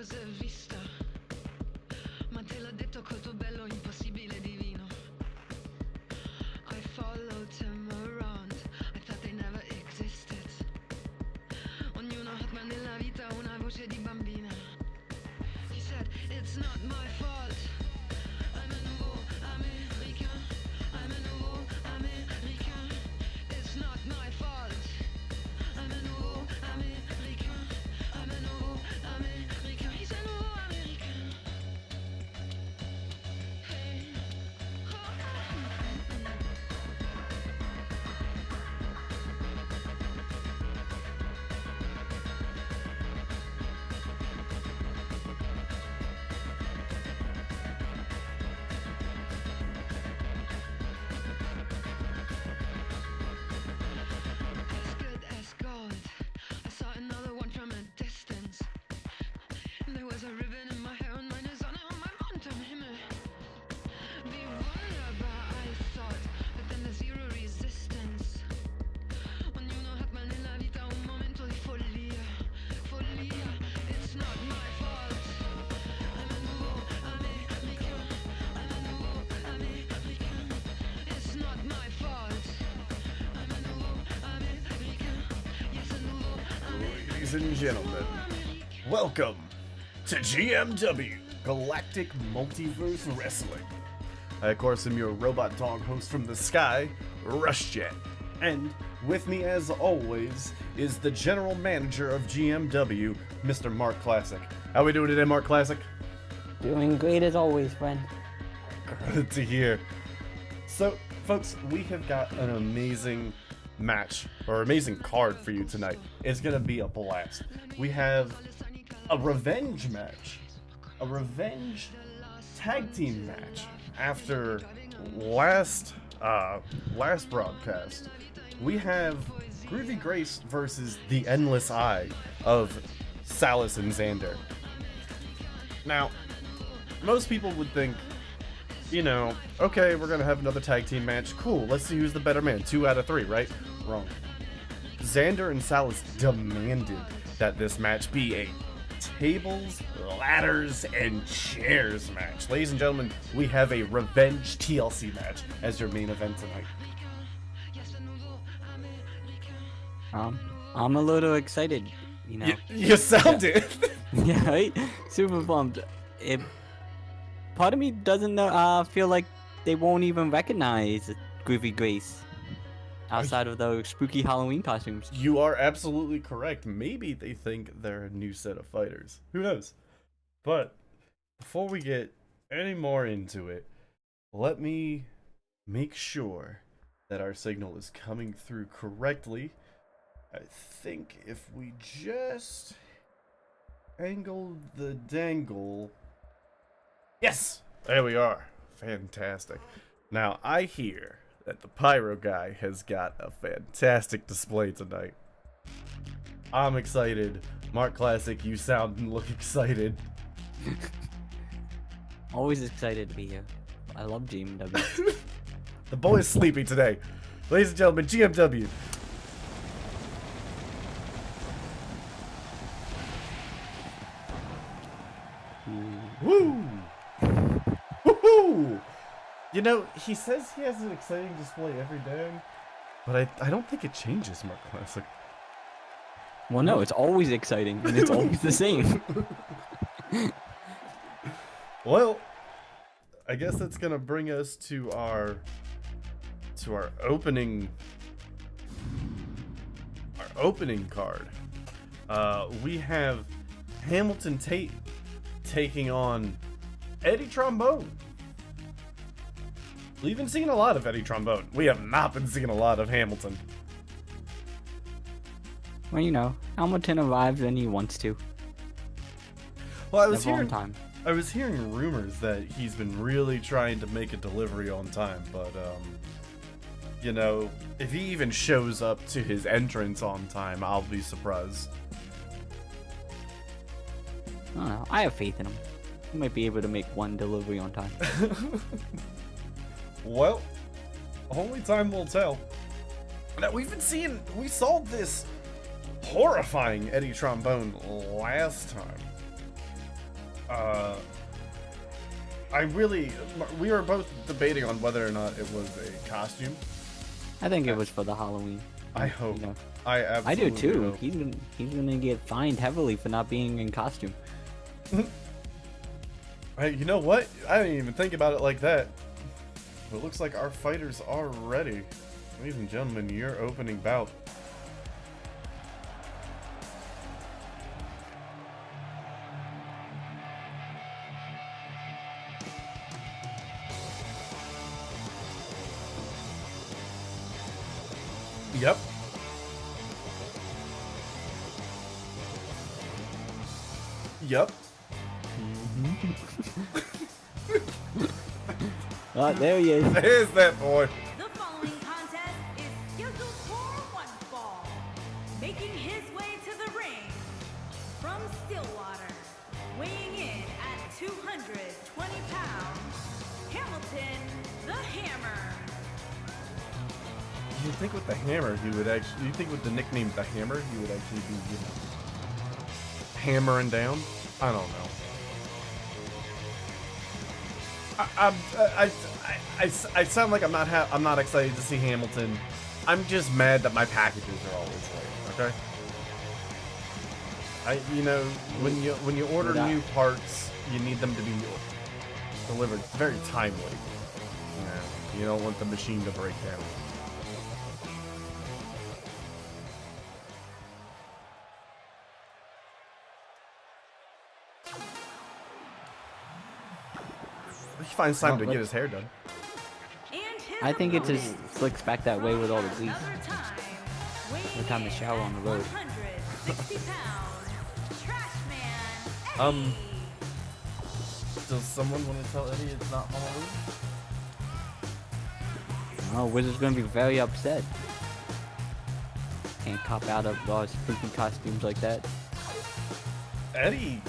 cose vista, ma te l'ha detto col tuo bello impossibile divino. I followed him around, I thought they never existed. Ognuno ha ma nella vita una voce di bambina. He said, it's not my fault. I'm a nouveau américain. I'm a nouveau américain. It's not my fault. I'm a nouveau américain. I'm a nouveau américain. He's a nouveau américain. Hey. As good as gold. I saw another one from a distance. There was a ribbon in my hair and meine Sonne und mein Mond am Himmel. Wie wunderbar, I thought, but then the zero resistance. Ognuno hat mal nella vita un momento di follia, follia. It's not my fault. I'm a nouveau américain. I'm a nouveau américain. It's not my fault. I'm a nouveau américain. Yes, a nouveau américain. Ladies and gentlemen, welcome to GMW, Galactic Multiverse Wrestling. I, of course, am your robot dog host from the sky, RushJet. And with me, as always, is the general manager of GMW, Mr. Mark Classic. How we doing today, Mark Classic? Doing great as always, friend. Good to hear. So, folks, we have got an amazing match, or amazing card for you tonight. It's gonna be a blast. We have a revenge match, a revenge tag team match after last broadcast. We have Groovy Grace versus the Endless Eye of Salas and Xander. Now, most people would think, you know, okay, we're gonna have another tag team match. Cool, let's see who's the better man. 2 out of 3, right? Wrong. Xander and Salas demanded that this match be a tables, ladders, and chairs match. Ladies and gentlemen, we have a revenge TLC match as your main event tonight. I'm a little excited, you know. You sounded. Yeah, right? Super pumped. Part of me doesn't feel like they won't even recognize Groovy Grace outside of those spooky Halloween costumes. You are absolutely correct. Maybe they think they're a new set of fighters. Who knows? But before we get any more into it, let me make sure that our signal is coming through correctly. I think if we just angle the dangle. Yes! There we are. Fantastic. Now, I hear that the Pyro guy has got a fantastic display tonight. I'm excited. Mark Classic, you sound and look excited. Always excited to be here. I love GMW. The boy is sleepy today. Ladies and gentlemen, GMW. Woo! Woohoo! You know, he says he has an exciting display every day, but I don't think it changes, Mark Classic. Well, no, it's always exciting, and it's always the same. Well, I guess that's gonna bring us to our opening card. We have Hamilton Tate taking on Eddie Trombone. We've been seeing a lot of Eddie Trombone. We have not been seeing a lot of Hamilton. Well, you know, Hamilton arrives when he wants to. Well, I was hearing rumors that he's been really trying to make a delivery on time, but you know, if he even shows up to his entrance on time, I'll be surprised. I don't know. I have faith in him. He might be able to make one delivery on time. Well, only time will tell. Now, we saw this horrifying Eddie Trombone last time. Uh, we were both debating on whether or not it was a costume. I think it was for the Halloween. I hope. You know, I I do absolutely too. hope. He's gonna get fined heavily for not being in costume. Hey, you know what? I didn't even think about it like that. But it looks like our fighters are ready. Ladies and gentlemen, your opening bout. Yep. Yep. Oh, there he is. There's that boy. The following contest is scheduled for one fall. Making his way to the ring from Stillwater, weighing in at 220 pounds, Hamilton the Hammer. You think with the hammer he would actually? You think with the nickname the Hammer he would actually be, you know, hammering down? I don't know. I sound like I'm not excited to see Hamilton. I'm just mad that my packages are always late. Okay. You know, when you order new parts, you need them to be delivered very timely. You don't want the machine to break down. He finds time to get his hair done. And his I think it just opponent slicks back that way with all the from grease. another time, No time to shower on the road. 160 pounds, Trash Man Eddie. Does someone want to tell Eddie it's not Halloween? Oh, Wizard's gonna be very upset. Can't cop out of spooky costumes like that. Eddie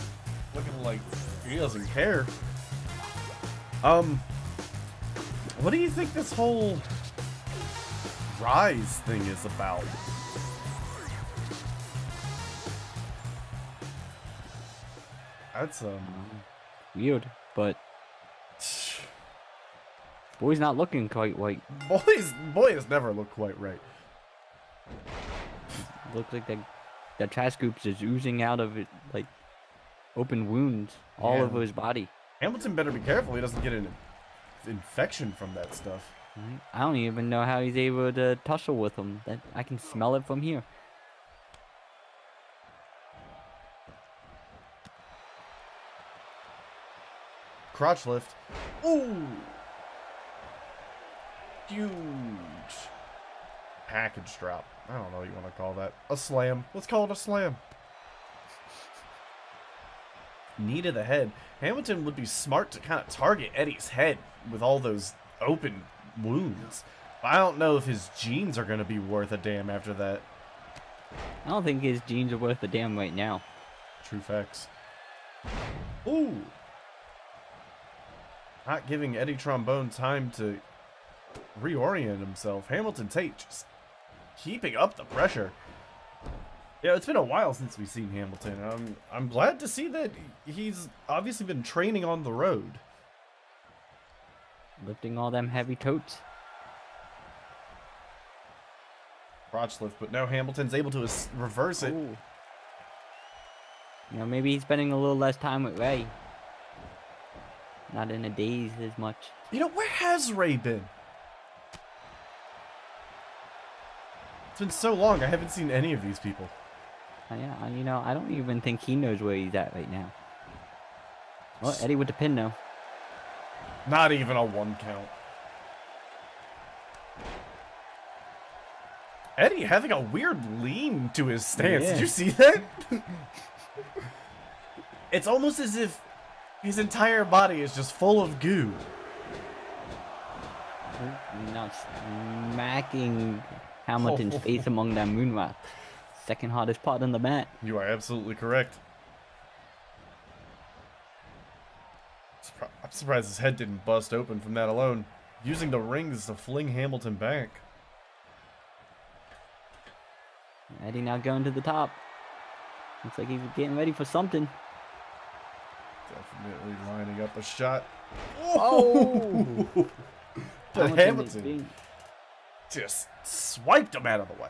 looking like he doesn't care. What do you think this whole rise thing is about? That's Weird, but boy's not looking quite white. boy has never looked quite right. Looks like the trash scoops is oozing out of it like open wounds all Yeah. over his body. Hamilton better be careful he doesn't get an infection from that stuff. Right? I don't even know how he's able to tussle with them. That I can smell it from here. Crotch lift. Ooh! Huge. Package drop. I don't know what you want to call that. A slam. Let's call it a slam. Knee to the head. Hamilton would be smart to kind of target Eddie's head with all those open wounds. I don't know if his jeans are going to be worth a damn after that. I don't think his jeans are worth a damn right now. True facts. Ooh! Not giving Eddie Trombone time to reorient himself. Hamilton Tate just keeping up the pressure. Yeah, it's been a while since we've seen Hamilton. I'm glad to see that he's obviously been training on the road. Lifting all them heavy totes. Crotch lift, but now Hamilton's able to reverse it. Ooh. You know, maybe he's spending a little less time with Ray. Not in a daze as much. You know, where has Ray been? It's been so long, I haven't seen any of these people. Yeah, you know, I don't even think he knows where he's at right now. Well, Eddie with the pin though. Not even a 1 count. Eddie having a weird lean to his stance. Yeah. Did you see that? It's almost as if his entire body is just full of goo. Now smacking Hamilton's face among that moonrock. Second hardest part on the mat. You are absolutely correct. I'm surprised his head didn't bust open from that alone. Using the rings to fling Hamilton back. Eddie now going to the top. Looks like he's getting ready for something. Definitely lining up a shot. Oh! But Hamilton is Hamilton being- just swiped him out of the way.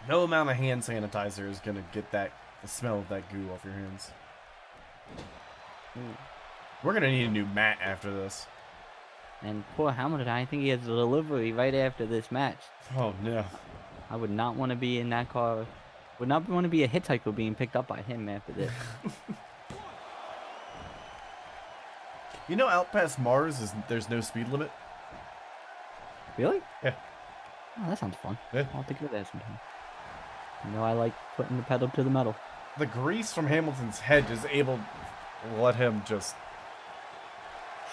No amount of hand sanitizer is gonna get the smell of that goo off your hands. We're gonna need a new mat after this. And poor Hamilton, I think he has a delivery right after this match. Oh no. I would not want to be in that car. Would not want to be a hitchhiker being picked up by him after this. You know, out past Mars there's no speed limit. Really? Yeah. Oh, that sounds fun. Yeah. I'll have to go there sometime. You know, I like putting the pedal to the metal. The grease from Hamilton's head is able to let him just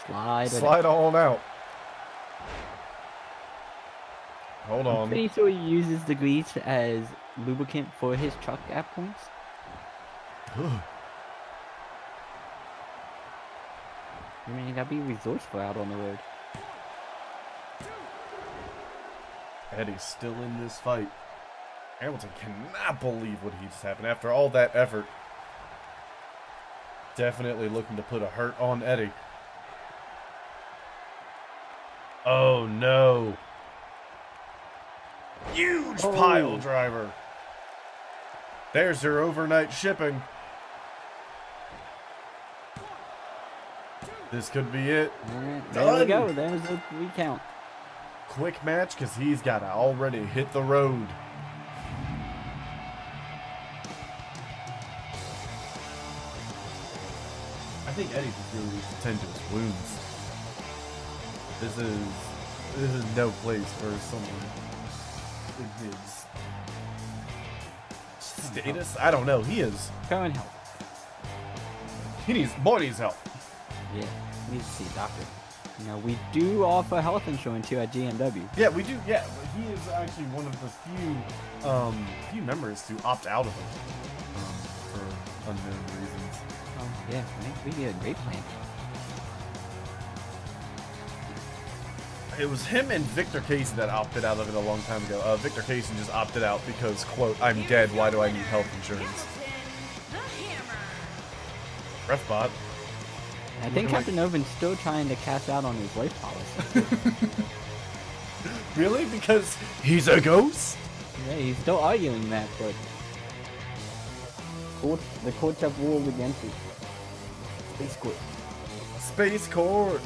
slide on out. Hold I'm on. pretty sure he uses the grease as lubricant for his truck at points. I mean, you gotta be resourceful out on the road. Eddie's still in this fight. Hamilton cannot believe what he just happened after all that effort. Definitely looking to put a hurt on Eddie. Oh no. Huge pile driver. There's your overnight shipping. This could be it. Alright, there we Done. go. There's a recount. Quick match because he's got to already hit the road. I think Eddie just really needs to tend to his wounds. This is no place for someone in his status. I don't know. He Current health. needs help. Yeah, needs to see a doctor. You know, we do offer health insurance here at GMW. Yeah, we do. Yeah, but he is actually one of the few members to opt out of it for unknown reasons. Oh, yeah, I think we get a great plan. It was him and Victor Casey that opted out of it a long time ago. Victor Casey just opted out because, quote, "I'm dead. Why do I need health insurance?" Hamilton, the Hammer. Ref bot. I think Captain Irvin's still trying to cash out on his life policy. Really? Because he's a ghost? Yeah, he's still arguing that, but the courts have ruled against it. Space court. Space Court.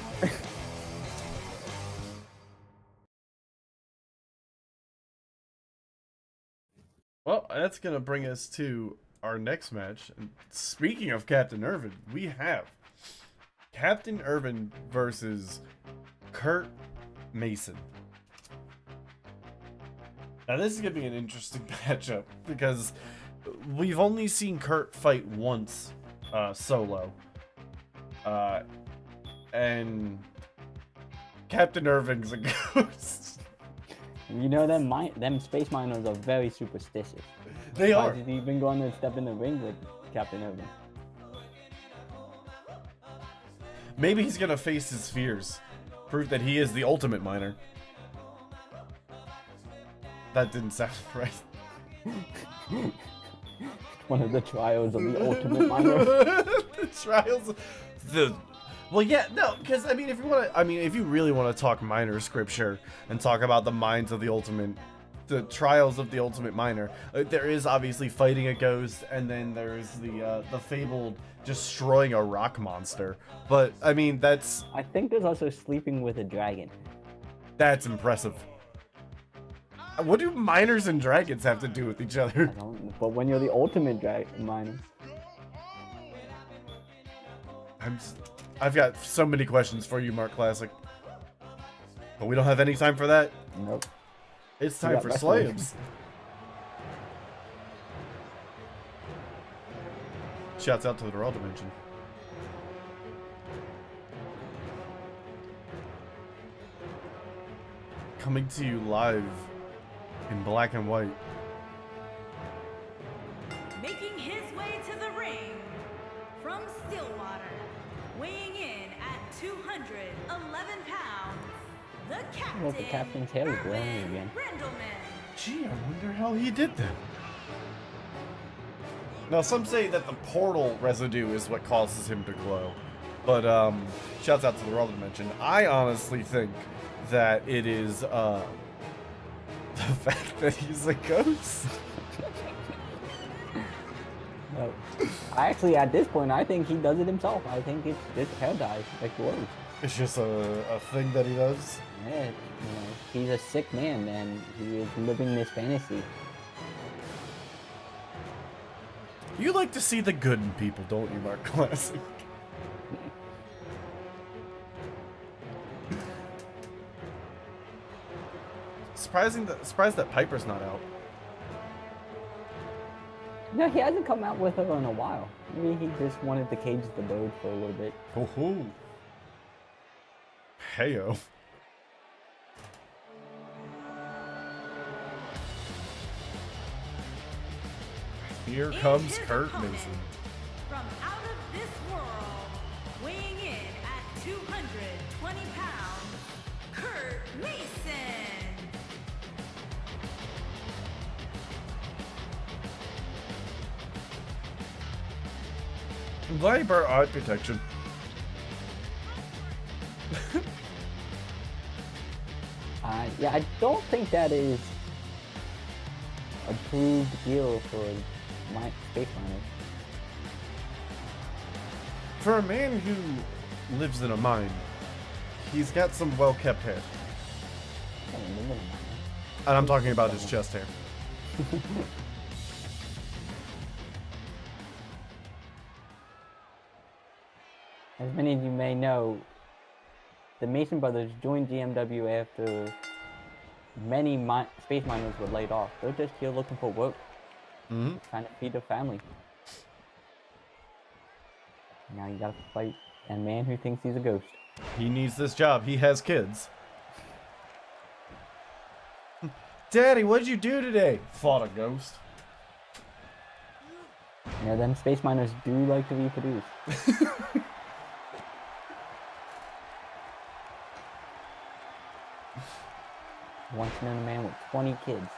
Well, that's going to bring us to our next match. And speaking of Captain Irvin, we have Captain Irvin versus Kurt Mason. Now, this is going to be an interesting matchup because we've only seen Kurt fight once solo. And Captain Irvin's a ghost. You know, them space miners are very superstitious. They Why are. did he even go on and step in the ring with Captain Irvin? Maybe he's gonna face his fears. Prove that he is the ultimate miner. That didn't sound right. One of the trials of the ultimate miner. The trials. Well, yeah, no, because I mean, if you really want to talk miner scripture and talk about the minds of the trials of the ultimate miner, there is obviously fighting a ghost, and then there's the fabled destroying a rock monster. But I mean, I think there's also sleeping with a dragon. that's impressive. What do miners and dragons have to do with each other? I don't, but when you're the ultimate miner, I've got so many questions for you, Mark Classic. But we don't have any time for that. nope. It's We time got for wrestling. slams. Shouts out to the Raw Dimension. Coming to you live in black and white. Making his way to the ring from Stillwater, weighing in at 211 pounds, the captain. Well, the captain's hair is growing Irvin again. Randleman. Gee, I wonder how he did that. Now, some say that the portal residue is what causes him to glow. But, shouts out to the World Dimension. I honestly think that it is, the fact that he's a ghost. No. Actually, at this point, I think he does it himself. I think it's just hair dye, like glows. It's just a thing that he does. Yeah, he's a sick man, and he is living this fantasy. You like to see the good in people, don't you, Mark Classic? Surprised that Piper's not out. No, he hasn't come out with her in a while. Maybe he just wanted to cage the bird for a little bit. Ho-ho. Heyo. Here comes his Kurt opponent, Mason. From out of this world, weighing in at 220 pounds, Kurt Mason. I'm glad he brought eye protection. Yeah, I don't think that is a true deal for my space miners. For a man who lives in a mine, he's got some well-kept hair. And I'm talking about his chest hair. As many of you may know, the Mason brothers joined GMW after many space miners were laid off. They're just here looking for work, trying to feed their family. Now you gotta fight a man who thinks he's a ghost. He needs this job. He has kids. Daddy, what'd you do today? Fought a ghost. Yeah, them space miners do like to reproduce. Once known a man with 20 kids.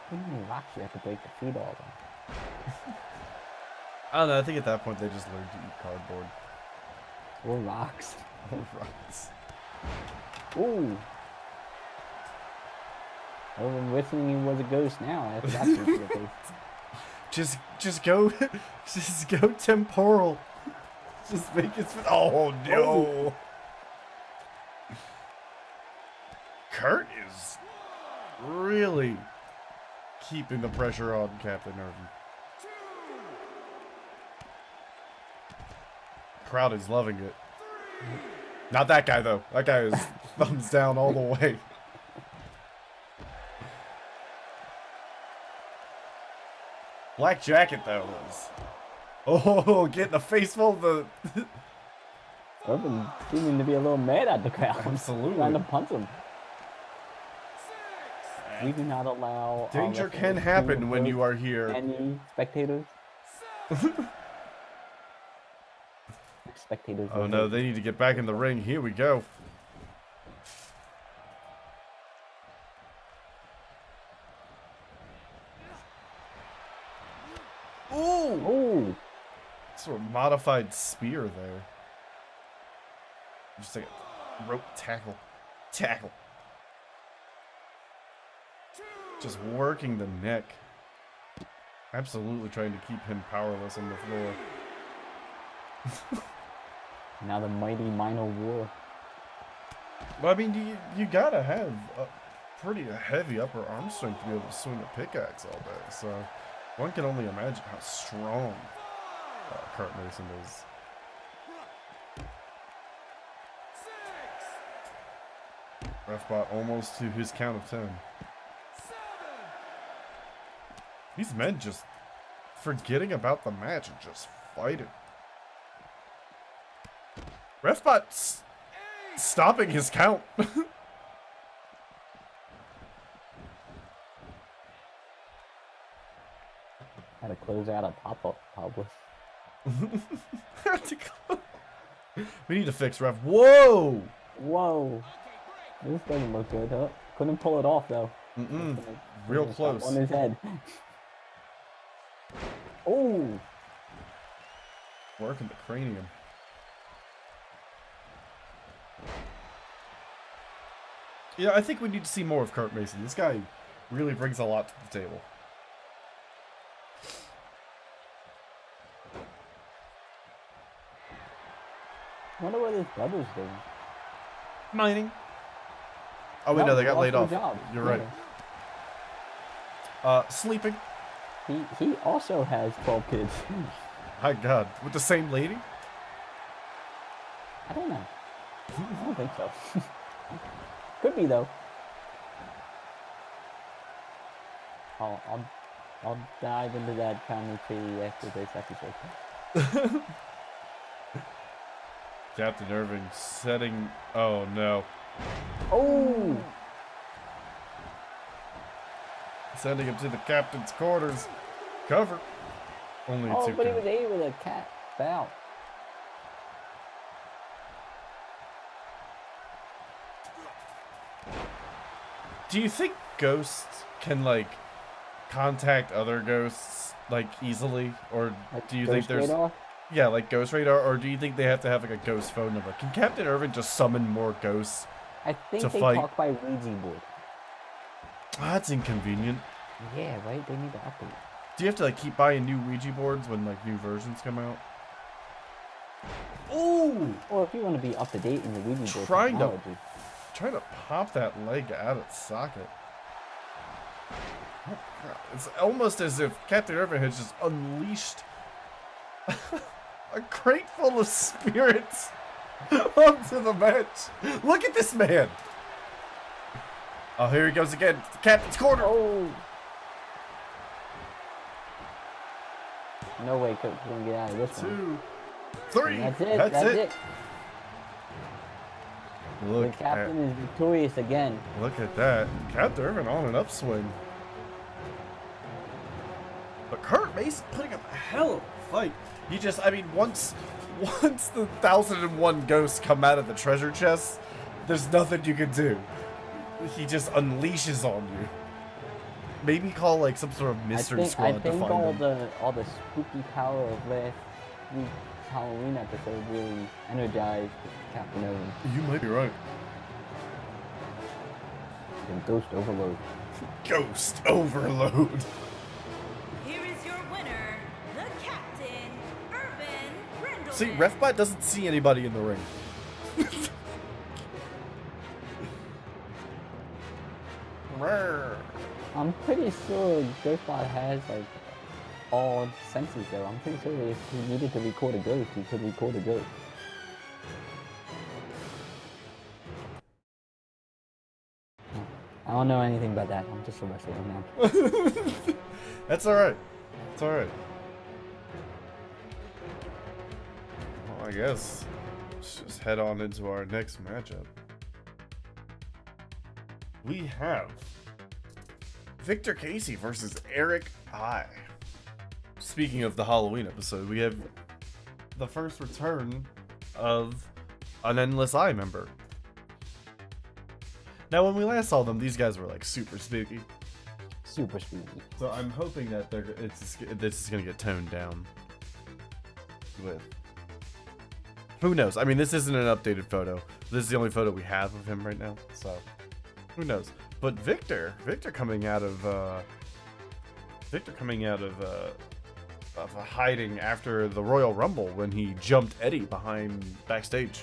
How many rocks you have to break to feed all of them? I don't know. I think at that point they just learned to eat cardboard. Or rocks. Or rocks. Ooh. Oh, I'm wishing he was a ghost now after that piece of your face. Just go, just go temporal. Just make it. Oh no. Oh. Kurt is really keeping the pressure on Captain Irvin. Crowd is loving it. Not that guy though. That guy is thumbs down all the way. Black Jacket though was. Oh, getting a face full of the. Irvin seeming to be a little mad at the crowd. Absolutely. Trying to punch him. We do not allow Danger can happen when you are here. Any spectators? Spectators. Oh no, they need to get back in the ring. Here we go. Ooh! Ooh! Sort of modified spear there. Just like a rope tackle. Tackle. Just working the neck. Absolutely trying to keep him powerless on the floor. Now the mighty minor war. Well, I mean, you gotta have a pretty heavy upper arm strength to be able to swing a pickaxe all day. So one can only imagine how strong Kurt Mason is. Refbot almost to his count of 10. These men just forgetting about the match and just fighting. Refbot's stopping his count. Had to close out a topless. We need to fix Ref. Whoa! Whoa! This doesn't look good, huh? Couldn't pull it off though. Real Couldn't stop close. on his head. Oh, Working the cranium. Yeah, I think we need to see more of Kurt Mason. This guy really brings a lot to the table. I wonder what his brother's doing. Mining. Oh wait, no, they got lost laid their off. job. You're right. Sleeping. He also has 12 kids. My God, with the same lady? I don't know. I don't think so. Could be though. I'll dive into that family tree after this episode. Captain Irving setting. Oh no. Oh! Sending him to the captain's quarters. Cover. Only Oh, two. but he count. was able to cat bow. Do you think ghosts can like contact other ghosts like easily, or Like do you think Ghost there's Radar? yeah like ghost radar, or do you think they have to have like a ghost phone number? Can Captain Irving just summon more ghosts? I think to they fight? talk by Ouija board. That's inconvenient. Yeah, right? They need to update. Do you have to like keep buying new Ouija boards when like new versions come out? Ooh! Or if you want to be up to date in the Ouija board Trying to- technology. Trying to pop that leg out of its socket. It's almost as if Captain Irving has just unleashed a crate full of spirits onto the bench. Look at this man. Oh, here he goes again. The captain's corner. Oh! No way Coach is going to get out of this one. 2, 3. And that's it. That's it. Look The captain is victorious again. Look at that. Captain Irving on an upswing. But Kurt Mason putting up a hell of a fight. He just, I mean, once the 1001 ghosts come out of the treasure chest, there's nothing you can do. He just unleashes on you. Maybe call like some sort of mystery I squad think to find all him. the spooky power of last week's Halloween episode really energized Captain Irving. You might be right. And Ghost Overload. Ghost overload. Here is your winner, the Captain, Irvin Brindleman. See, RefBot doesn't see anybody in the ring. I'm pretty sure Ghostbot has like all senses though. I'm pretty sure if he needed to record a ghost, he could record a ghost. I don't know anything about that. I'm just a wrestler now. That's alright. It's alright. Well, I guess let's just head on into our next matchup. We have Victor Casey versus Eric I. Speaking of the Halloween episode, we have the first return of an Endless Eye member. Now, when we last saw them, these guys were like super spooky. Super spooky. So I'm hoping that this is gonna get toned down. With who knows? I mean, this isn't an updated photo. This is the only photo we have of him right now. So who knows? But Victor coming out of hiding after the Royal Rumble when he jumped Eddie behind backstage.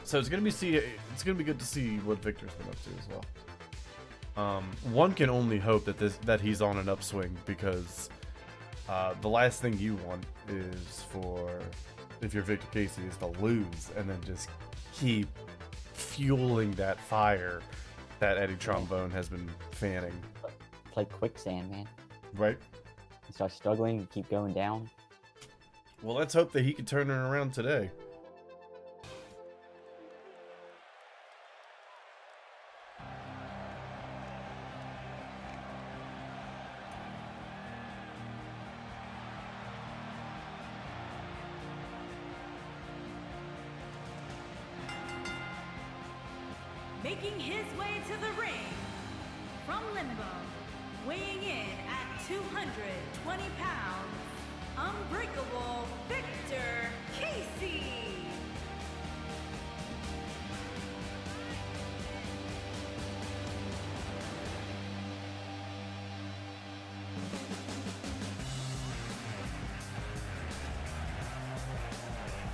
So it's gonna be good to see what Victor's been up to as well. One can only hope that he's on an upswing, because the last thing you want is if you're Victor Casey, is to lose and then just keep fueling that fire that Eddie Trombone has been fanning. It's like quicksand, man. Right? You start struggling, you keep going down. Well, let's hope that he can turn it around today. making his way to the ring from Limbo, weighing in at 220 pounds, Unbreakable Victor Casey.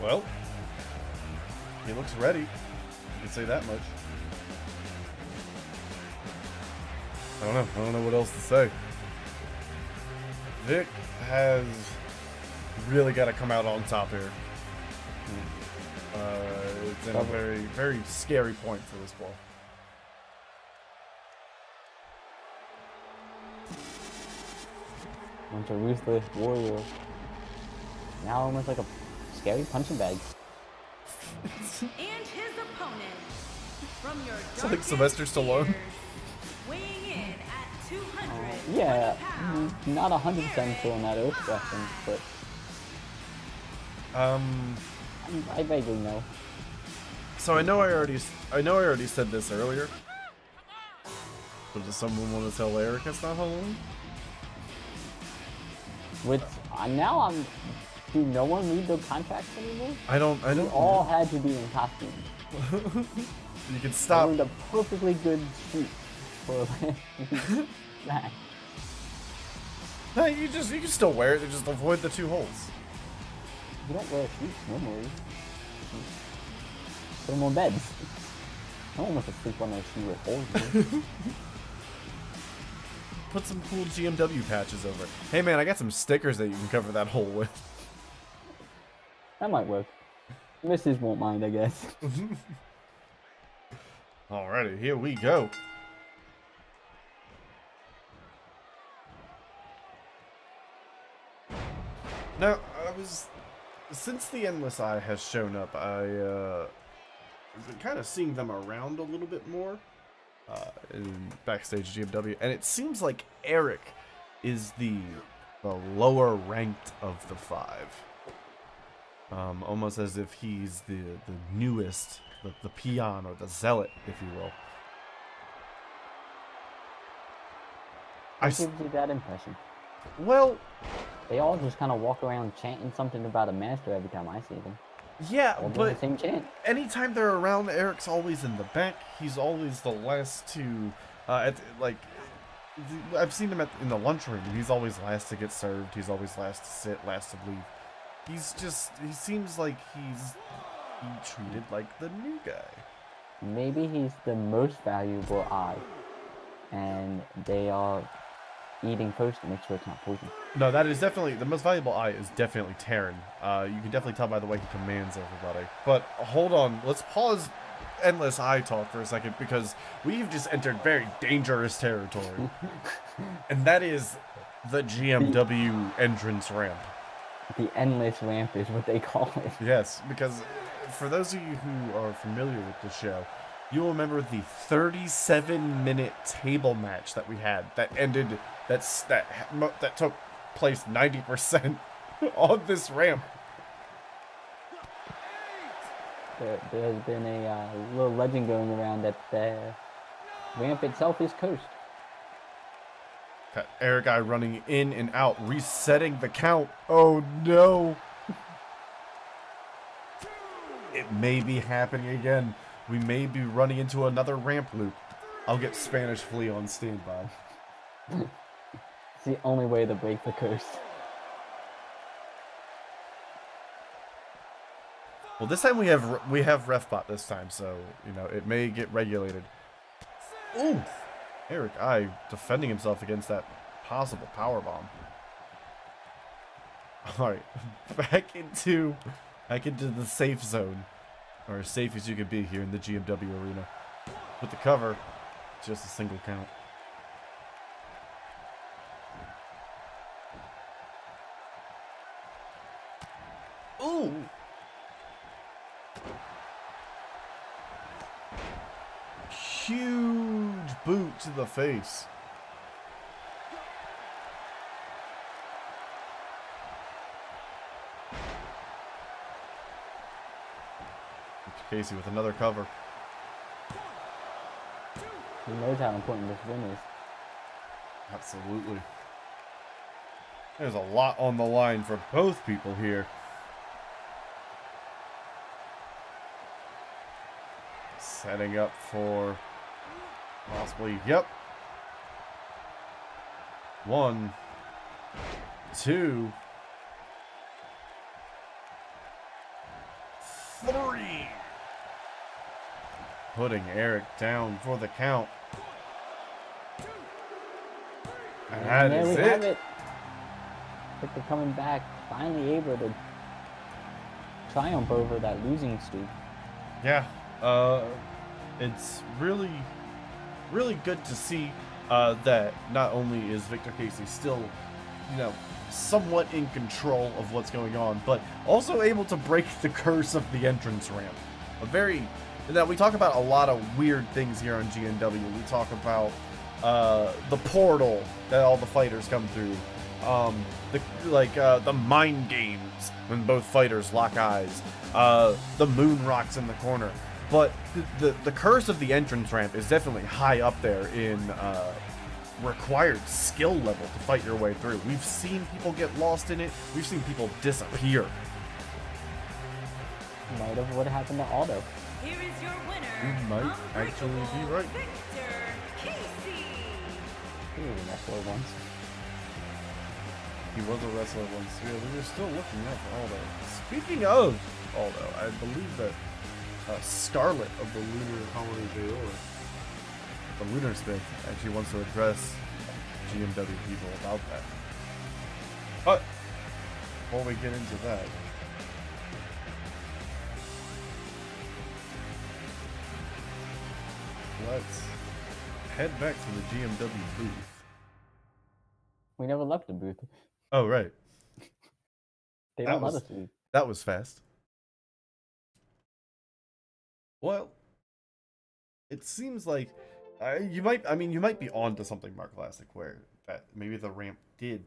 Well, he looks ready. You can say that much. I don't know what else to say. Vic has really got to come out on top here. It's in a very, very scary point for this ball. Bunch of ruthless warrior. Now almost like a scary punching bag. And his opponent from your It's like darkest Sylvester Stallone. fears, weighing in at 200 Yeah, pounds, not 100% sure on that Earth reference, but I vaguely know. So I know I already said this earlier. But does someone want to tell Eric it's not Halloween? With now I'm. Do no one read their contracts anymore? I don't. We all had to be in costume. You can I stop. earned a perfectly good suit for that. No, you can still wear it. Just avoid the 2 holes. You don't wear suits normally. Put them on beds. No one wants to sleep on their shoe with holes in it. Put some cool GMW patches over it. Hey man, I got some stickers that you can cover that hole with. That might work. Mrs. won't mind, I guess. Alrighty, here we go. Now, since the Endless Eye has shown up, I've been kind of seeing them around a little bit more in backstage GMW, and it seems like Eric is the lower ranked of the 5. Almost as if he's the newest, the peon or the zealot, if you will. What gives you that impression? Well, They all just kind of walk around chanting something about a master every time I see them. yeah, All doing but the same chant. anytime they're around, Eric's always in the back. He's always the last to, I've seen him in the lunchroom, and he's always last to get served. He's always last to sit, last to leave. He seems like he's treated like the new guy. Maybe he's the most valuable eye, and they are eating first to make sure it's not poison. No, that is definitely, the most valuable eye is definitely Terran. You can definitely tell by the way he commands everybody. But hold on, let's pause Endless Eye talk for a second, because we've just entered very dangerous territory. And that is the GMW entrance ramp. The endless ramp is what they call it. Yes, because for those of you who are familiar with the show, you'll remember the 37-minute table match that we had that ended, that took place 90% on this ramp. There's been a little legend going around that the ramp itself is cursed. Got Eric Eye running in and out, resetting the count. Oh no! It may be happening again. We may be running into another ramp loop. I'll get Spanish Flea on standby. It's the only way to break the curse. Well, this time we have RefBot this time, so you know it may get regulated. Ooh, Eric Eye defending himself against that possible power bomb. All right, back into the safe zone, or as safe as you could be here in the GMW arena. With the cover, just a single count. Ooh. Huge boot to the face. Casey with another cover. He knows how important this win is. Absolutely. There's a lot on the line for both people here. Setting up for possibly, yep. 1, 2, 3. Putting Eric down for the count. And that there is we have it. it. Victor coming back, finally able to triumph over that losing streak. Yeah, it's really good to see that not only is Victor Casey still, somewhat in control of what's going on, but also able to break the curse of the entrance ramp. We talk about a lot of weird things here on GMW. We talk about the portal that all the fighters come through. The mind games when both fighters lock eyes, the moon rocks in the corner, but the curse of the entrance ramp is definitely high up there in required skill level to fight your way through. We've seen people get lost in it. We've seen people disappear. Might have what happened to Aldo. Here is your winner. You might actually be right. Victor Casey. He was a wrestler once. He was a wrestler once. Yeah, we were still looking up for Aldo. Speaking of Aldo, I believe that Scarlet of the Lunar Colony Veor, the Lunar Smith, actually wants to address GMW people about that. But before we get into that, let's head back to the GMW booth. We never left the booth. Oh, right. They That don't let was- us leave. That was fast. Well, it seems like you might be onto something, Mark Galactic, where that maybe the ramp did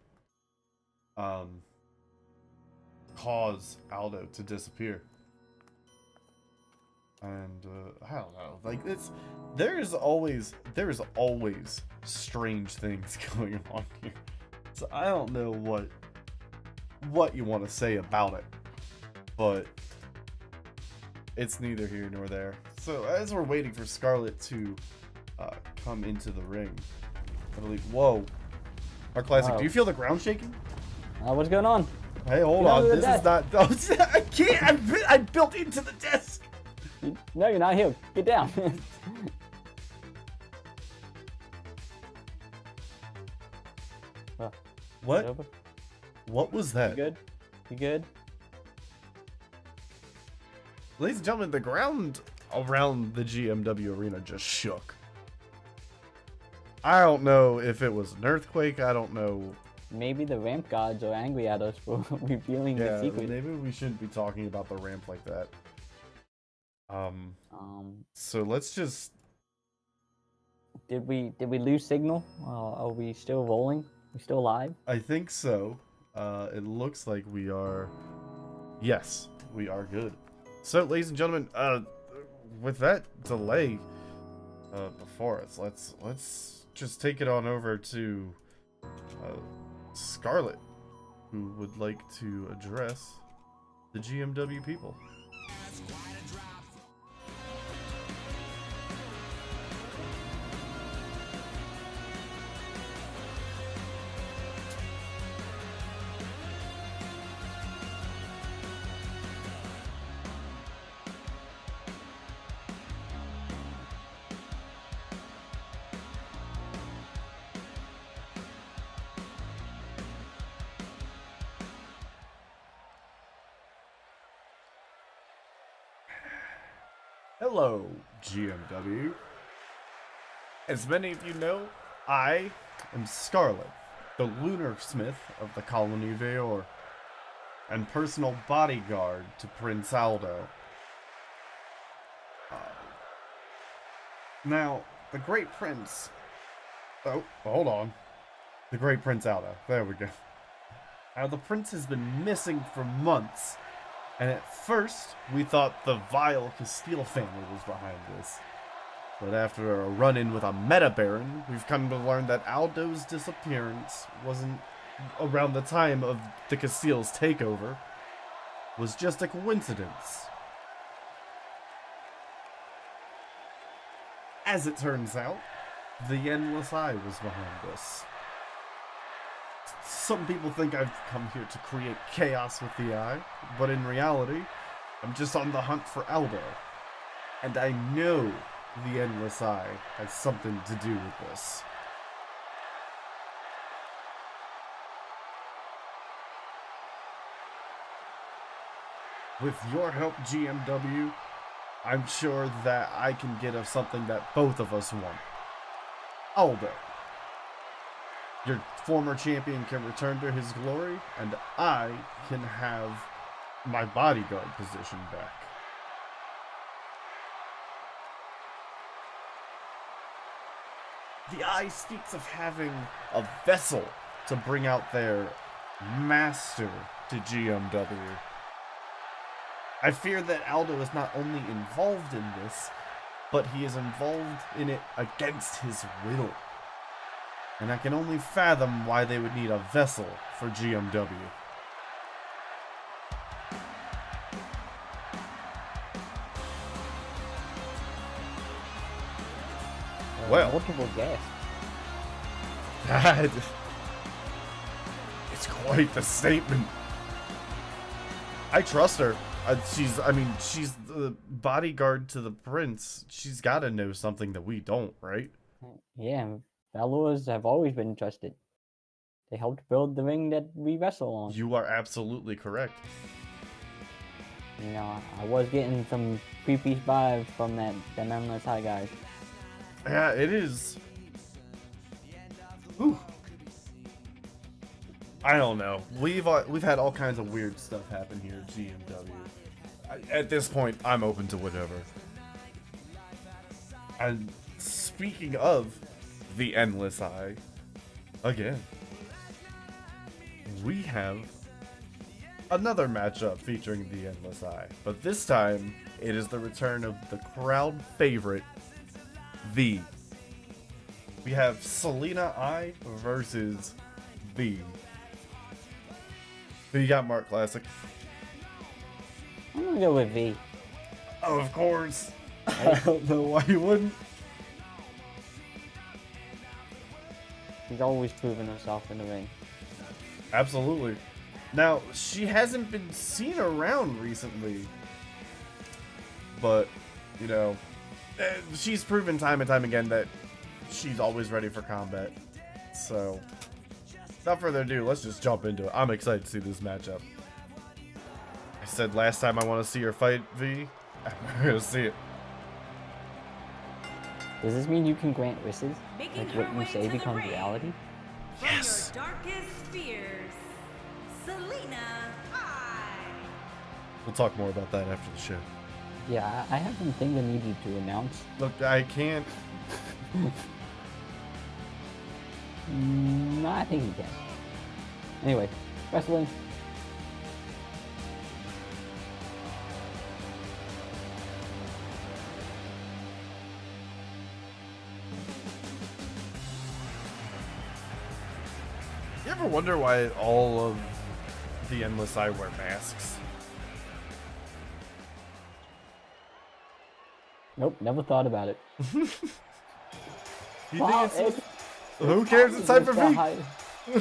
cause Aldo to disappear. And I don't know, like there's always strange things going on here. So I don't know what you want to say about it, but it's neither here nor there. So as we're waiting for Scarlet to come into the ring, I believe. Whoa, our classic. Do you feel the ground shaking? What's going on? Hey, hold Get on. under the This is not. Oh, I can't. I built into the desk. No, you're not here. Get down. What? Over. What was that? You good? You good? Ladies and gentlemen, the ground around the GMW arena just shook. I don't know if it was an earthquake. I don't know. Maybe the ramp gods are angry at us for revealing the Yeah, secret. maybe we shouldn't be talking about the ramp like that. So let's just. Did we lose signal? Are we still rolling? We still alive? I think so. It looks like we are. Yes, we are good. So, ladies and gentlemen, with that delay before us, let's just take it on over to Scarlet, who would like to address the GMW people. Hello, GMW. As many of you know, I am Scarlet, the Lunar Smith of the Colony Veor, and personal bodyguard to Prince Aldo. Now, the Great Prince... Oh, hold on. The Great Prince Aldo. There we go. Now, the Prince has been missing for months. And at first, we thought the vile Castile family was behind this. But after a run-in with a Meta Baron, we've come to learn that Aldo's disappearance wasn't around the time of the Castile's takeover, was just a coincidence. As it turns out, the Endless Eye was behind us. Some people think I've come here to create chaos with the Eye, but in reality, I'm just on the hunt for Aldo. And I know the Endless Eye has something to do with this. With your help, GMW, I'm sure that I can get us something that both of us want. Aldo. Your former champion can return to his glory, and I can have my bodyguard position back. The Eye speaks of having a vessel to bring out their master to GMW. I fear that Aldo is not only involved in this, but he is involved in it against his will. And I can only fathom why they would need a vessel for GMW. Well, Multiple guests. that it's quite the statement. I trust her. She's the bodyguard to the prince. She's got to know something that we don't, right? Yeah, Valors have always been trusted. They helped build the ring that we wrestle on. You are absolutely correct. You know, I was getting some creepy vibes from them Endless Eye guys. Yeah, it is. Whew. I don't know. We've had all kinds of weird stuff happen here at GMW. At this point, I'm open to whatever. And speaking of the Endless Eye, again, we have another matchup featuring the Endless Eye. But this time, it is the return of the crowd favorite, V. We have Selena I versus V. Who you got, Mark Classic? I'm gonna go with V. Oh, of course. I don't know why you wouldn't. She's always proven herself in the ring. Absolutely. Now, she hasn't been seen around recently. But, you know, she's proven time and time again that she's always ready for combat. So, without further ado, let's just jump into it. I'm excited to see this matchup. I said last time I want to see her fight, V. I'm going to see it. Does this mean you can grant wishes? Making Like her what you way say to the becomes ring. reality? From Yes. your darkest fears, Selena I. We'll talk more about that after the show. Yeah, I have something I need you to announce. Look, I can't. No, I think you can. Anyway, wrestling. You ever wonder why all of the Endless Eye wear masks? Nope, never thought about it. You think Well, it's who cares? It's time for V.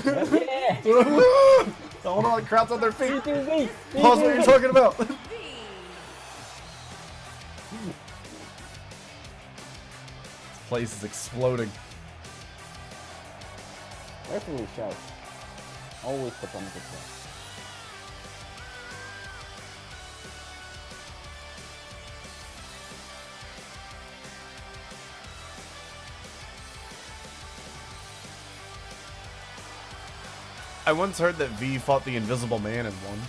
Yeah. Hold on, crowd's on their feet. V2V. Pause what you're talking about. V. Place is exploding. Rightfully so. Always put on a good show. I once heard that V fought the Invisible Man and won.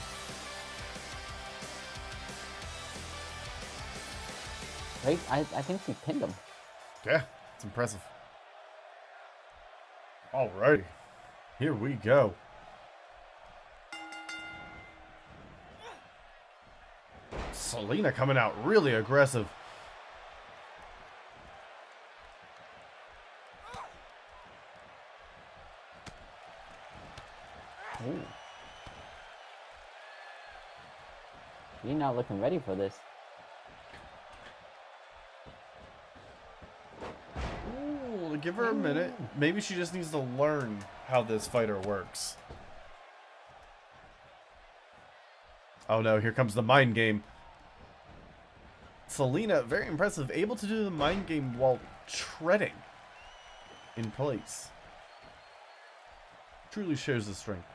Right? I think she pinned him. Yeah, it's impressive. Alrighty, here we go. Selena coming out really aggressive. Ooh. You're not looking ready for this. Ooh, give her a minute. Maybe she just needs to learn how this fighter works. Oh no, here comes the mind game. Selena, very impressive, able to do the mind game while treading in place. Truly shows the strength.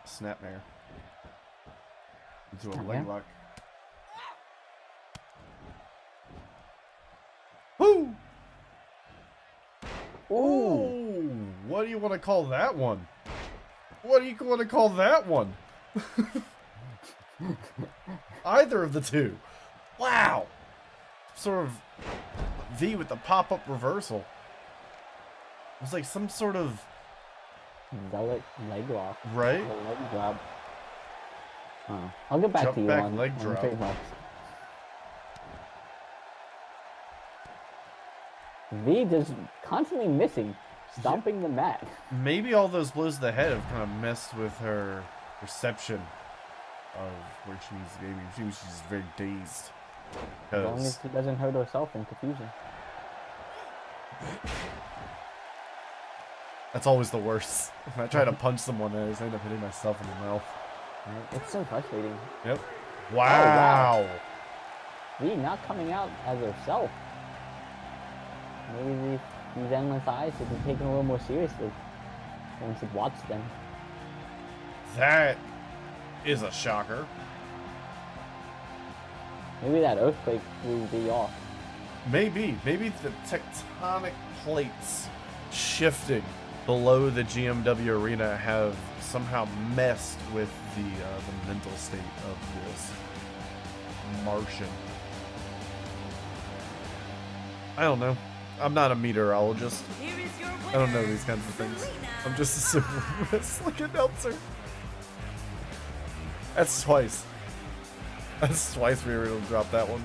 Snapmare. Into a leg lock. Woo! Ooh! What do you want to call that one? What do you want to call that one? Either of the two. Wow! Sort of V with the pop-up reversal. It was like some sort of... Leg lock. Right? The leg drop. Oh. I'll get back Jump to you back on leg on drop. trademarks. V just constantly missing, stomping the mat. Maybe all those blows to the head have kind of messed with her perception of where she needs to be. Maybe she's very dazed. As long as she doesn't hurt herself in confusion. That's always the worst. If I try to punch someone, I just end up hitting myself in the mouth. It's so frustrating. Yep. Wow. V not coming out as herself. Maybe these endless eyes should be taken a little more seriously. One should watch them. That is a shocker. Maybe that earthquake threw V off. Maybe the tectonic plates shifting below the GMW arena have somehow messed with the mental state of this Martian. I don't know. I'm not a meteorologist. Here is your I don't know winner, these kinds of things. Selena. I'm just a super wrestling announcer. That's twice. That's twice we were able to drop that one.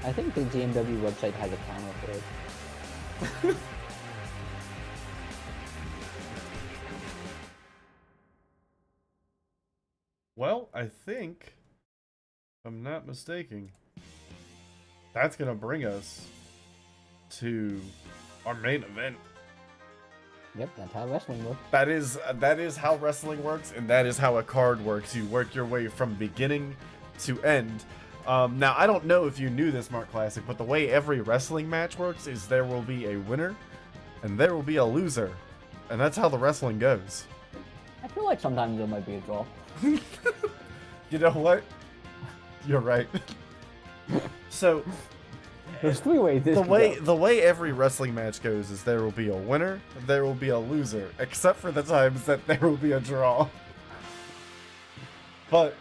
I think the GMW website has a camera for it. Well, I think, if I'm not mistaken, that's gonna bring us to our main event. Yep, that's how wrestling works. That is how wrestling works, and that is how a card works. You work your way from beginning to end. Now, I don't know if you knew this, Mark Classic, but the way every wrestling match works is there will be a winner, and there will be a loser. And that's how the wrestling goes. I feel like sometimes there might be a draw. You know what? You're right. So, There's three ways this the way every wrestling match goes is there will be a winner, there will be a loser, except for the times that there will be a draw. But,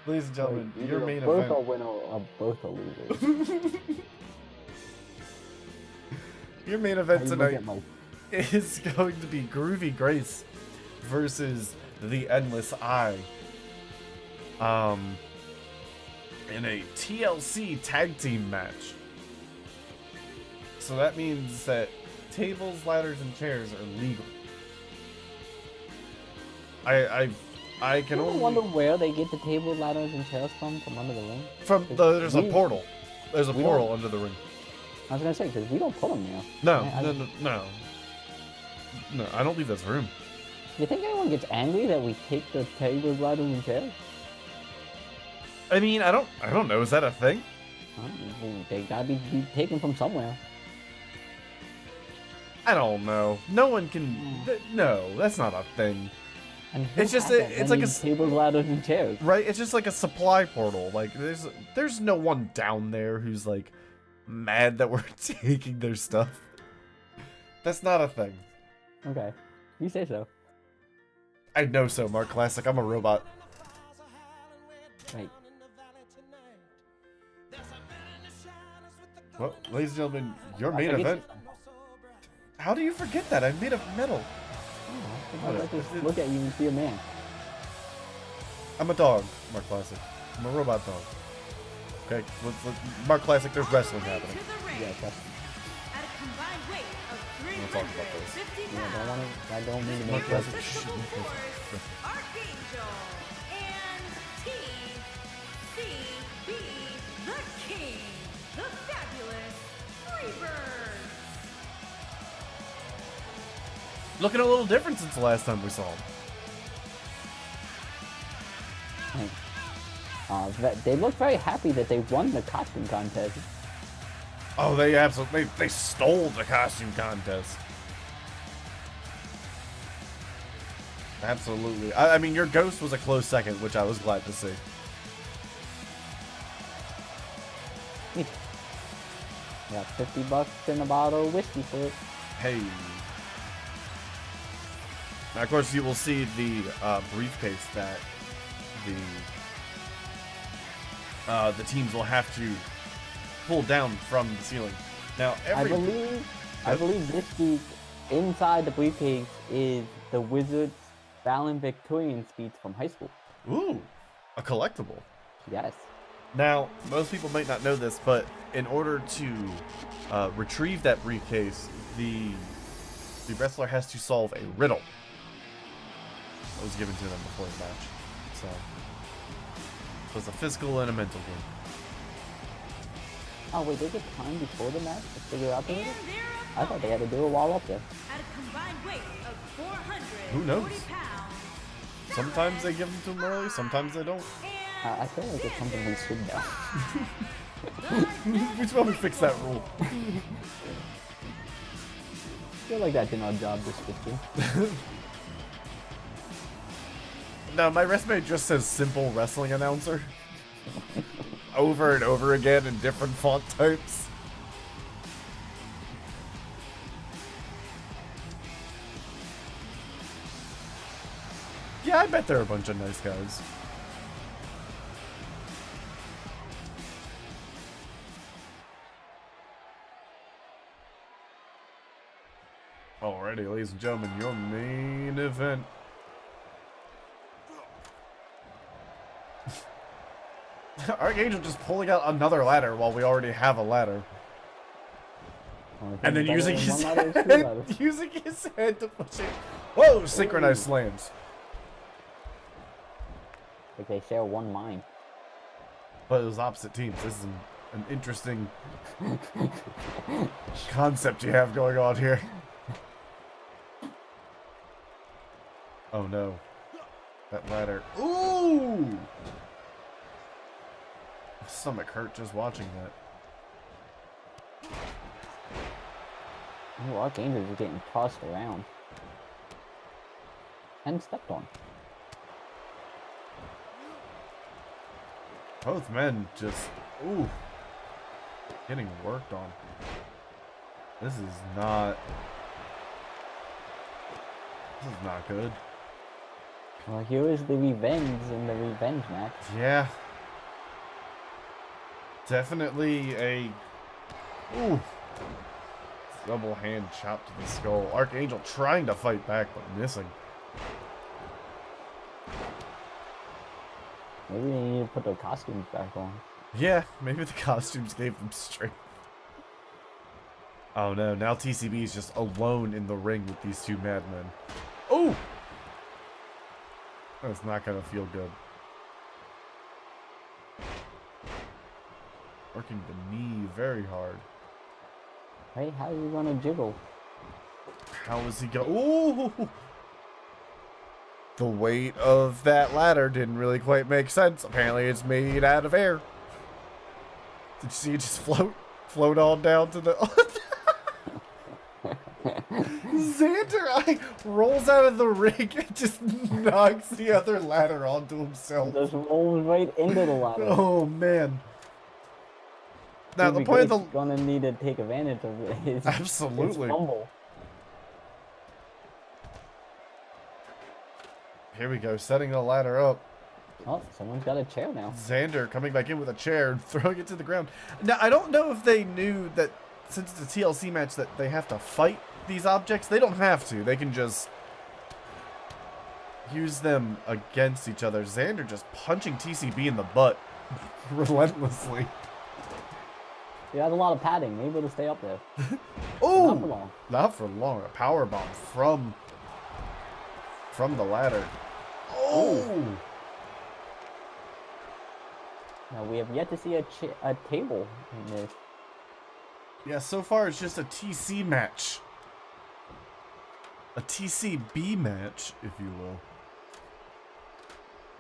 ladies and gentlemen, your main both event... a winner or both a loser. Your main event How you look tonight at my- is going to be Groovy Grace versus the Endless Eye. In a TLC tag team match. So that means that tables, ladders, and chairs are legal. I can I only wonder where they get the table, ladders, and chairs from under the ring. there's a portal. There's a we portal don't- under the ring. I was gonna say because we don't put them there. No, I- no. I don't leave this room. You think anyone gets angry that we take the tables, ladders, and chairs? I mean, I don't know. Is that a thing? They gotta be taken from somewhere. I don't know. No one can. No, that's not a thing. And who It's just has a- that it's like many a tables, ladders, and chairs. Right? It's just like a supply portal. Like there's no one down there who's like mad that we're taking their stuff. That's not a thing. Okay, you say so. I know so, Mark Classic. I'm a robot. Right. Well, ladies and gentlemen, your I main forget- event. How do you forget that? I'm made of metal. I just look at you and see a man. I'm a dog, Mark Classic. I'm a robot dog. Okay, let's Mark Classic. There's wrestling On the way happening. to the ring. Yeah, that's, At a combined weight of We'll talk about this. 350 yeah, pounds. I don't mean to The make Classic. that. irresistible force, Archangel, and TCB, the King, the fabulous Freebird. Looking a little different since the last time we saw him. They look very happy that they won the costume contest. Oh, they absolutely they stole the costume contest. Absolutely. I mean, your ghost was a close second, which I was glad to see. Got $50 and a bottle of whiskey for it. Hey. Now, of course, you will see the briefcase that the teams will have to pull down from the ceiling. Now, I believe this week inside the briefcase is the Wizards Fallon Victorian speech from high school. Ooh, a collectible. Yes. Now, most people might not know this, but in order to retrieve that briefcase, the wrestler has to solve a riddle that was given to them before the match. So it was a physical and a mental game. Oh wait, they get time before the match to figure out the And riddle? their I thought they had to do it while up there. At a combined weight of 440 Who knows? pounds. Sometimes they give them to them early, sometimes they don't. And I feel like it's something we should know. We should probably fix that rule. I feel like that's in our job description. No, my resume just says simple wrestling announcer. Over and over again in different font types. Yeah, I bet they're a bunch of nice guys. Alrighty, ladies and gentlemen, your main event. Archangel just pulling out another ladder while we already have a ladder. And then using his head, using his head to push it. Whoa, synchronized slams. Like they share one mind. But it was opposite teams. This is an interesting concept you have going on here. Oh no. That ladder. Ooh! My stomach hurt just watching that. Oh, Archangels are getting tossed around. And stepped on. Both men just, ooh, getting worked on. This is not good. Well, here is the revenge in the revenge match. Yeah. Definitely a, ooh, double hand chop to the skull. Archangel trying to fight back, but missing. Maybe they need to put their costumes back on. Yeah, maybe the costumes gave them strength. Oh no, now TCB is just alone in the ring with these two madmen. Oh! That's not gonna feel good. Working the knee very hard. Hey, how are you gonna jiggle? How is he go? Ooh! The weight of that ladder didn't really quite make sense. Apparently it's made out of air. Did you see it just float all down to the... Xander rolls out of the ring and just knocks the other ladder onto himself. Just rolls right into the ladder. Oh man. Now the Jimmy point of Gate's the... gonna need to take advantage of it. His Absolutely. fumble. Here we go, setting the ladder up. Oh, someone's got a chair now. Xander coming back in with a chair and throwing it to the ground. Now, I don't know if they knew that since it's a TLC match that they have to fight these objects. They don't have to. They can just use them against each other. Xander just punching TCB in the butt relentlessly. He has a lot of padding, able to stay up there. Oh, Not for long. not for long. A power bomb from the ladder. Oh, Now we have yet to see a table in this. yeah. So far, it's just a TC match, a TCB match, if you will.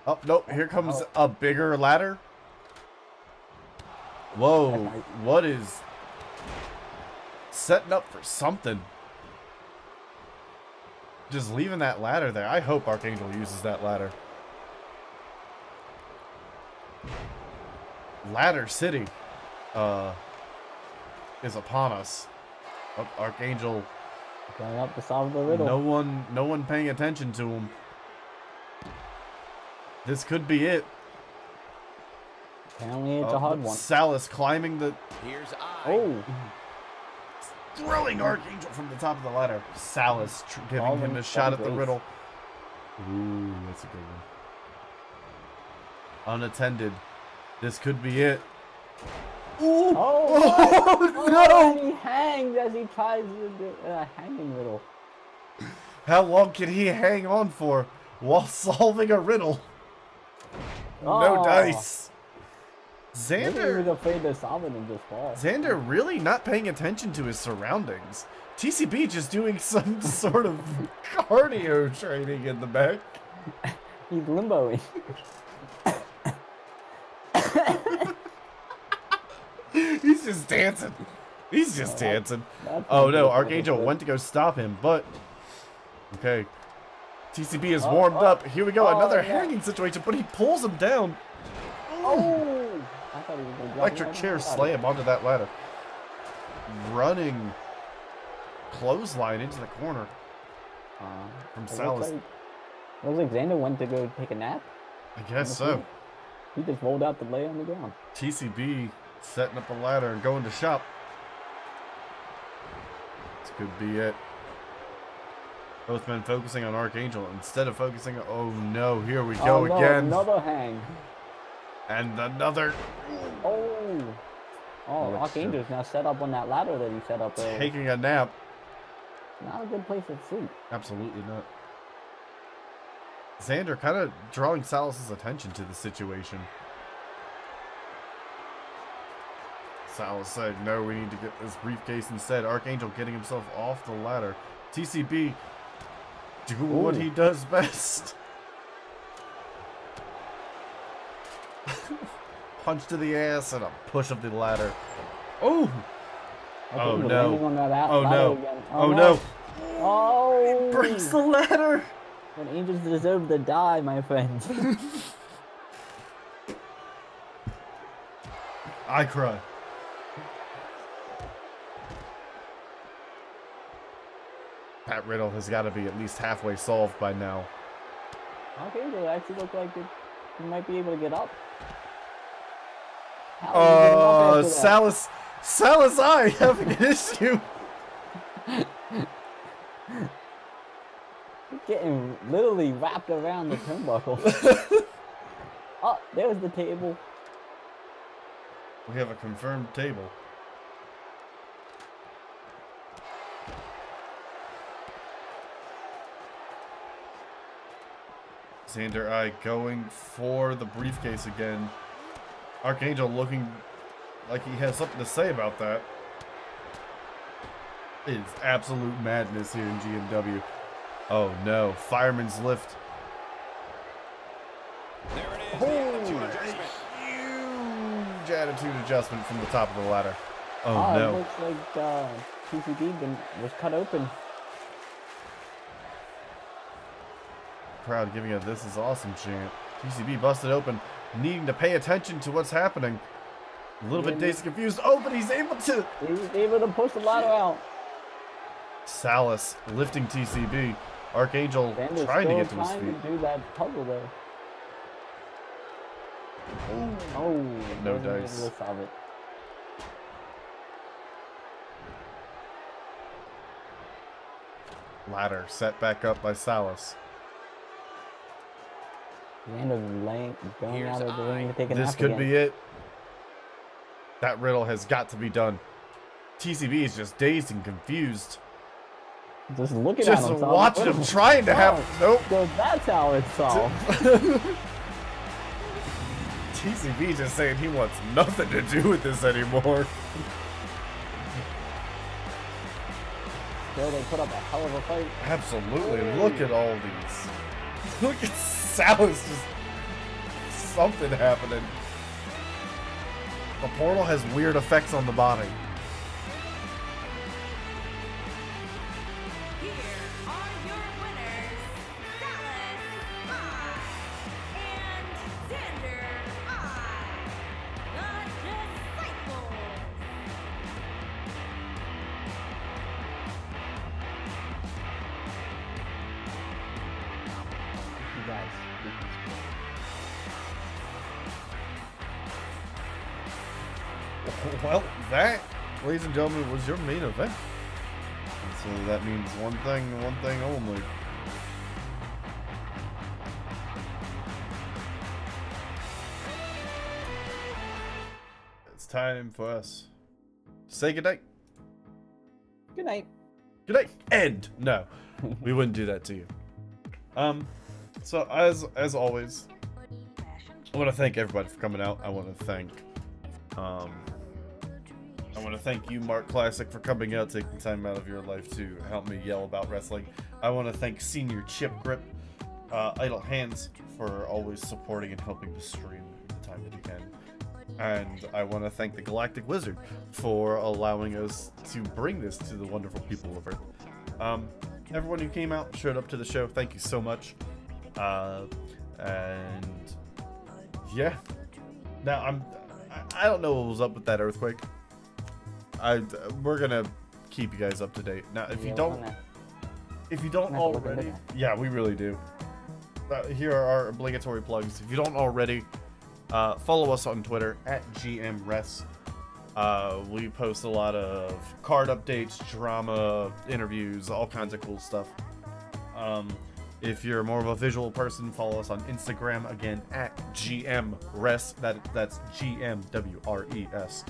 Oh nope! Here comes a bigger ladder. Whoa! What is setting up for something? Just leaving that ladder there. I hope Archangel uses that ladder. Ladder City is upon us. Oh, Archangel. Going up to solve the riddle. No one paying attention to him. This could be it. Apparently it's a hard one. Salas climbing the... Here's I. Oh, Throwing Archangel from the top of the ladder. Salas giving him a shot at the riddle. Ooh, that's a good one. Unattended. This could be it. Ooh! oh, no! And he hangs as he tries to do a hanging riddle. How long can he hang on for while solving a riddle? No Oh. dice. Maybe he was Xander... afraid to solve it and just fall. Xander really not paying attention to his surroundings. TCB just doing some sort of cardio training in the back. He's limboing. He's just dancing. He's just dancing. That's Oh no, ridiculous. Archangel went to go stop him, but... Okay. TCB is warmed up. Here we go, another yeah. hanging situation, but he pulls him down. Oh! I thought he was gonna drop Electric right chair on the ladder. slam onto that ladder. Running clothesline into the corner from It Salas. looks like Xander went to go take a nap. I guess so. He just rolled out the lay on the ground. TCB setting up a ladder and going to shop. This could be it. Both men focusing on Archangel instead of focusing on... Oh no, here we go Oh, no, again. another hang. And another... Oh! Oh, Which, Archangel's now set up on that ladder that he set up earlier. Taking a nap. Not a good place to sleep. Absolutely not. Xander kind of drawing Salas's attention to the situation. Salas said, no, we need to get this briefcase instead. Archangel getting himself off the ladder. TCB doing what he does best. Punch to the ass and a push of the ladder. Oh! Oh we're no. landing on that Oh ladder no. again. Oh no. Oh! Breaks the ladder. When angels deserve to die, my friends. I cry. That riddle has got to be at least halfway solved by now. Archangel actually look like he might be able to get up. How is he getting up after that? Salas I having an issue. Getting literally wrapped around the turnbuckle. Oh, there's the table. We have a confirmed table. Xander I going for the briefcase again. Archangel looking like he has something to say about that. It is absolute madness here in GMW. Oh no, fireman's lift. There it is. The attitude adjustment. Huge attitude adjustment from the top of the ladder. Oh It no. looks like TCB was cut open. Crowd giving a "This is awesome" chant. TCB busted open, needing to pay attention to what's happening. A little bit dazed and confused. Oh, but he's able to. He was able to push the ladder out. Salas lifting TCB. Archangel Xander's trying to still get to his trying feet. to do that puzzle there. Oh, No wasn't able dice. to solve it. Ladder set back up by Salas. He ended up going out of the ring to take a This nap could again. be it. That riddle has got to be done. TCB is just dazed and confused. Just looking Just at him. watching him trying to have. Nope. So that's how it's solved. TCB just saying he wants nothing to do with this anymore. Still, they put up a hell of a fight. Absolutely. Look at all these. Look at Sal's just something happening. The portal has weird effects on the body. Here are your winners, Dallas I and Xander I, the Disciples. You guys. Well, that, ladies and gentlemen, was your main event. And so that means one thing only. It's time for us to say goodnight. Good night. Good night. End. No, we wouldn't do that to you. So as always, I want to thank everybody for coming out. I want to thank you, Mark Classic, for coming out, taking time out of your life to help me yell about wrestling. I want to thank Senior Chip Grip, Idle Hands, for always supporting and helping to stream the time that you can. And I want to thank the Galactic Wizard for allowing us to bring this to the wonderful people of Earth. Everyone who came out, showed up to the show, thank you so much. And yeah, now I don't know what was up with that earthquake. We're gonna keep you guys up to date. Now, if you don't already, yeah, we really do. Here are our obligatory plugs. If you don't already, follow us on Twitter at GMRes. We post a lot of card updates, drama, interviews, all kinds of cool stuff. If you're more of a visual person, follow us on Instagram, again, at GMRes. That's GMWRES.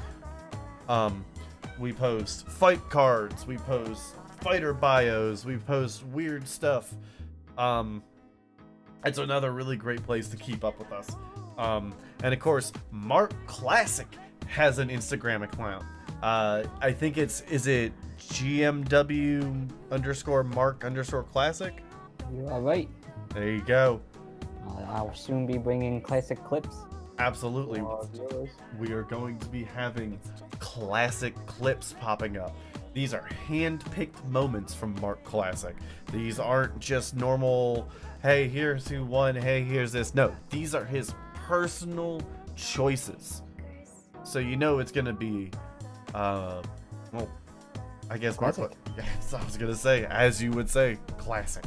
We post fight cards, we post fighter bios, we post weird stuff. It's another really great place to keep up with us. And of course, Mark Classic has an Instagram account. I think is it GMW _ Mark _ Classic? You are right. There you go. I'll soon be bringing classic clips. Absolutely. for our viewers. We are going to be having classic clips popping up. These are hand-picked moments from Mark Classic. These aren't just normal, hey, here's who won, hey, here's this. No, these are his personal choices. So you know it's going to be, well, I guess Mark, Classic. yes, I was going to say, as you would say, classic.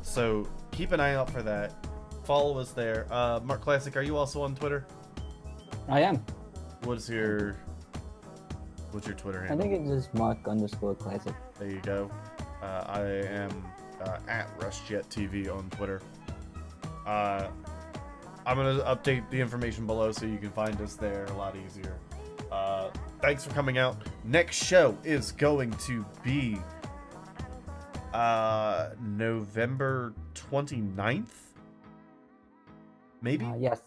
So keep an eye out for that. Follow us there. Mark Classic, are you also on Twitter? I am. What's your Twitter I handle? think it's just Mark _ Classic. There you go. I am at RushJetTV on Twitter. I'm going to update the information below so you can find us there a lot easier. Thanks for coming out. Next show is going to be November 29th? Maybe? Yes,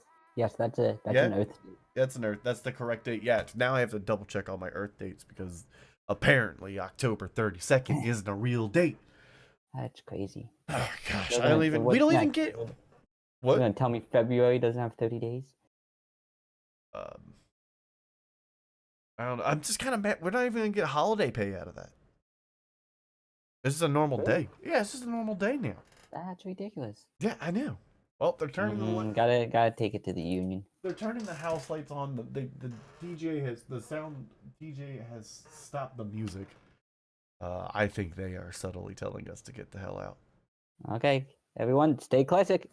that's an Earth. That's an Earth. That's the correct date. Yeah, now I have to double check all my Earth dates because apparently October 32nd isn't a real date. That's crazy. Oh gosh, So I don't then, even. so We what's don't even next? get. You're What? gonna tell me February doesn't have 30 days? I don't know. I'm just kind of mad. We're not even gonna get holiday pay out of that. This is a normal Really? day. Yeah, it's just a normal day now. That's ridiculous. Yeah, I know. Well, they're turning Gotta take it to the union. they're turning the house lights on. The sound DJ has stopped the music. I think they are subtly telling us to get the hell out. Okay, everyone, stay classic.